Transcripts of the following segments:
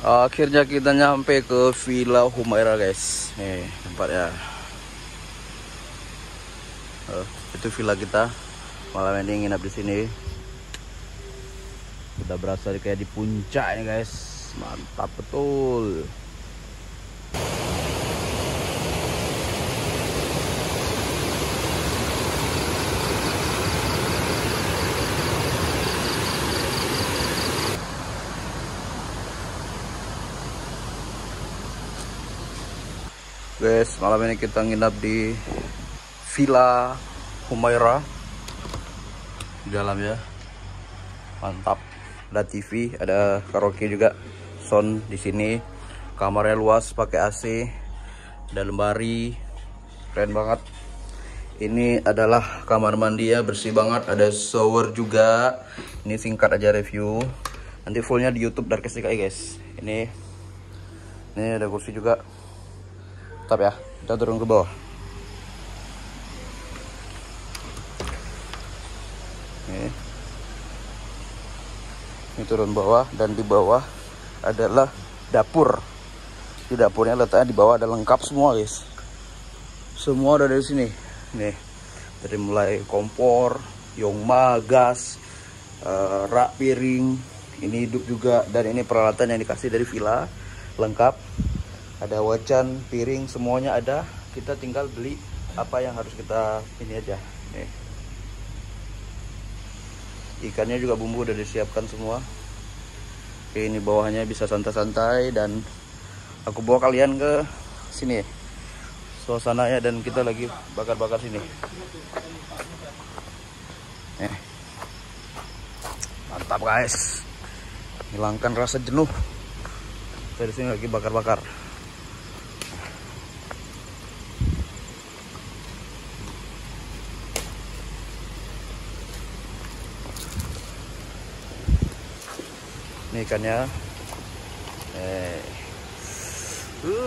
Akhirnya kita nyampe ke Villa Humaira guys. Nih tempatnya. Itu villa kita. Malam ini nginap di sini. Udah berasa kayak di puncak ini guys. Mantap betul. Guys, malam ini kita nginap di Villa Humaira. Di dalam ya. Mantap. Ada TV, ada karaoke juga. Sound di sini. Kamarnya luas pakai AC. Ada lemari. Keren banget. Ini adalah kamar mandi ya, bersih banget. Ada shower juga. Ini singkat aja review. Nanti fullnya di YouTube Darkest DKI guys. Ini ada kursi juga. Tetap ya, kita turun ke bawah. Ini turun bawah, dan di bawah adalah dapur. Di dapurnya letaknya di bawah ada lengkap semua guys. Semua ada di sini. Nih, dari mulai kompor, yongma, gas, rak piring. Ini hidup juga, dan ini peralatan yang dikasih dari villa lengkap. Ada wajan, piring, semuanya ada. Kita tinggal beli apa yang harus kita ini aja. Nih. Ikannya juga bumbu udah disiapkan semua. Oke, ini bawahnya bisa santai-santai, dan aku bawa kalian ke sini suasananya, dan kita lagi bakar-bakar sini. Mantap guys. Hilangkan rasa jenuh. Dari sini lagi bakar-bakar. Ini ikannya,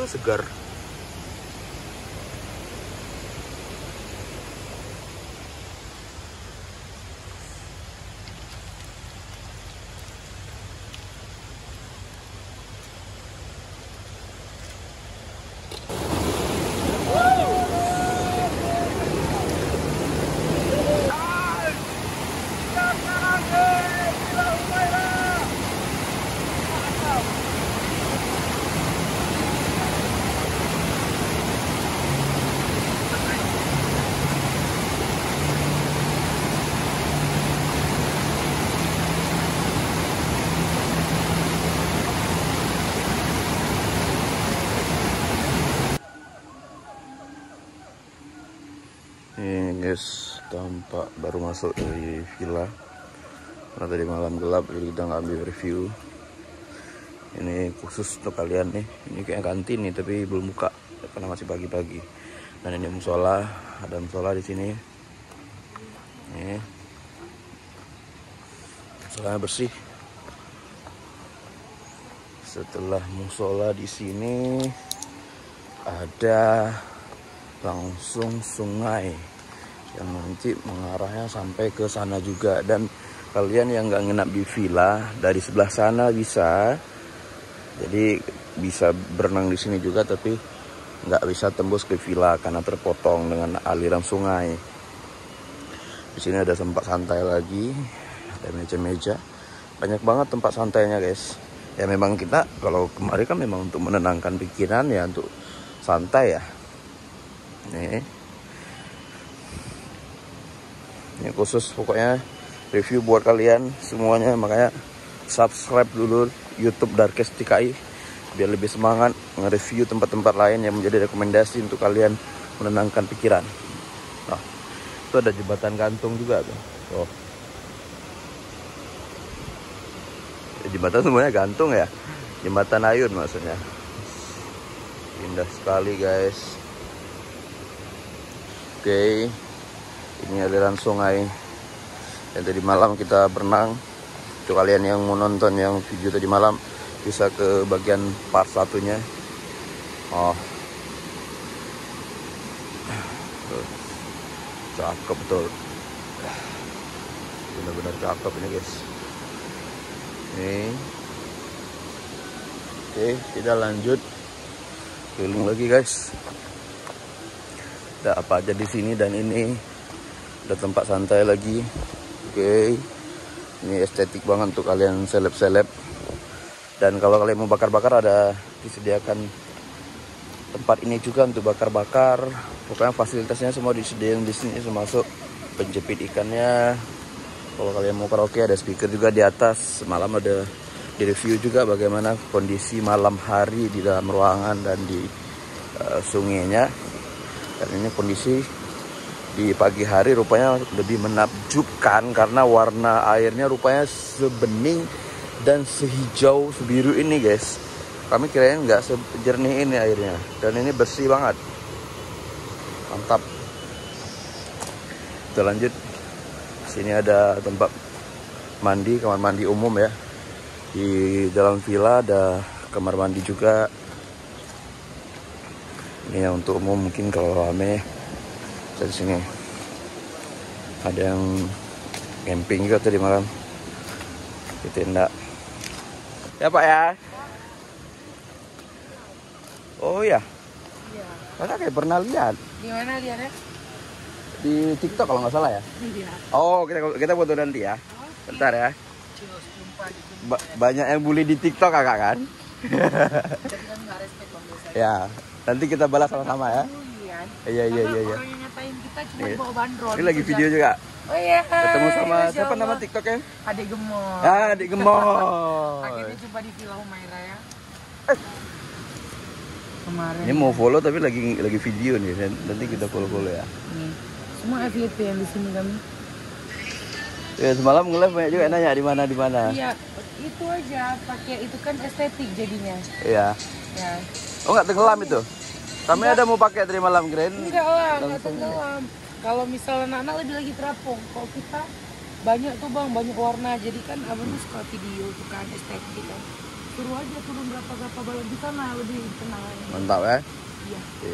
segar. Ini guys, tampak baru masuk dari villa. Karena tadi malam gelap, jadi kita nggak ambil review. Ini khusus untuk kalian nih. Ini kayak kantin nih, tapi belum buka karena masih pagi-pagi. Dan ini musola, ada musola di sini. Nih, musolanya bersih. Setelah musola di sini ada langsung sungai yang nanti mengarahnya sampai ke sana juga. Dan kalian yang nggak nginap di villa, dari sebelah sana bisa, jadi bisa berenang di sini juga, tapi nggak bisa tembus ke villa karena terpotong dengan aliran sungai. Di sini ada tempat santai lagi, ada meja-meja, banyak banget tempat santainya guys. Ya memang kita kalau kemarin kan memang untuk menenangkan pikiran ya, untuk santai ya. Ini khusus pokoknya review buat kalian semuanya, makanya subscribe dulu YouTube Darkest DKI biar lebih semangat nge-review tempat-tempat lain yang menjadi rekomendasi untuk kalian menenangkan pikiran. Nah, itu ada jembatan gantung juga tuh. Oh. Jembatan semuanya gantung ya. Jembatan ayun maksudnya. Indah sekali guys. Oke, ini aliran sungai yang tadi malam kita berenang. Untuk kalian yang mau nonton yang video tadi malam, bisa ke bagian part satunya. Oh, cakep betul, benar-benar cakep ini guys. Ini Oke, kita lanjut keliling lagi guys. Ada apa aja di sini, dan ini ada tempat santai lagi. Oke, ini estetik banget untuk kalian seleb-seleb. Dan kalau kalian mau bakar-bakar, ada disediakan tempat ini juga untuk bakar-bakar. Pokoknya fasilitasnya semua disediakan di sini, termasuk penjepit ikannya. Kalau kalian mau karaoke, ada speaker juga di atas. Semalam ada di review juga bagaimana kondisi malam hari di dalam ruangan dan di sungainya. Dan ini kondisi di pagi hari rupanya lebih menakjubkan karena warna airnya rupanya sebening dan sehijau sebiru ini guys. Kami kirain nggak sejernih ini airnya, dan ini bersih banget, mantap. Kita lanjut. Sini ada tempat mandi, kamar mandi umum ya. Di dalam villa ada kamar mandi juga. Ini yang untuk umum, mungkin kalau rame. Dari sini ada yang camping juga tadi malam di tenda. Ya Pak ya. Oh ya. Iya. Kakak kayak pernah lihat. Di mana lihatnya? Di TikTok kalau nggak salah ya. Iya. Oh, kita foto nanti ya. Bentar ya. Banyak yang bully di TikTok kakak kan? Ya, nanti kita balas sama-sama ya. Iya. Orang yang nyatain kita cuma bawa bandrol. Ini lagi video juga. Oh iya. Ketemu sama siapa nama TikToknya? Adik Gemor. Ah, Adik Gemor. Akhirnya jumpa di Villa Humaira ya. Kemarin. Ini mau follow tapi lagi video nih. Nanti kita follow ya. Nih. Semua FYP yang di sini kami. Ya semalam nge-live banyak juga nanya di mana. Iya, itu aja pakai itu kan estetik jadinya. Iya. Ya. Oh nggak tenggelam itu? Kami ada mau pakai dari malam keren. Enggak lah, nggak tenggelam. Kalau misalnya anak lebih lagi terapung. Kalau kita banyak tuh bang, banyak warna. Jadi kan abang tuh suka video tuh kan estetik kan. Suruh aja turun berapa balon di sana lebih tenang. Mantap ya. Iya. Oke.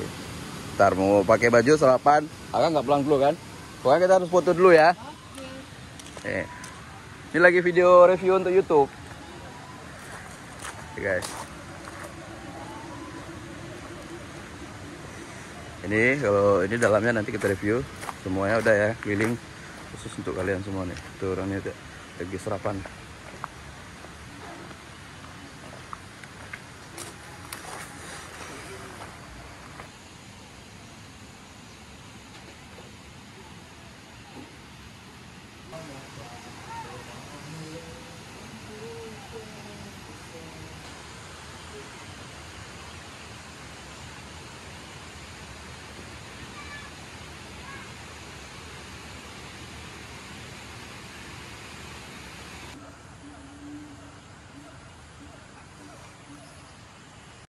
Ntar mau pakai baju sarapan, agak nggak pulang dulu kan? Pokoknya kita harus foto dulu ya. Oke. Ini lagi video review untuk YouTube. Oke guys. Ini kalau ini dalamnya nanti kita review semuanya udah ya, keliling khusus untuk kalian semua nih. Tuh orangnya lagi sarapan.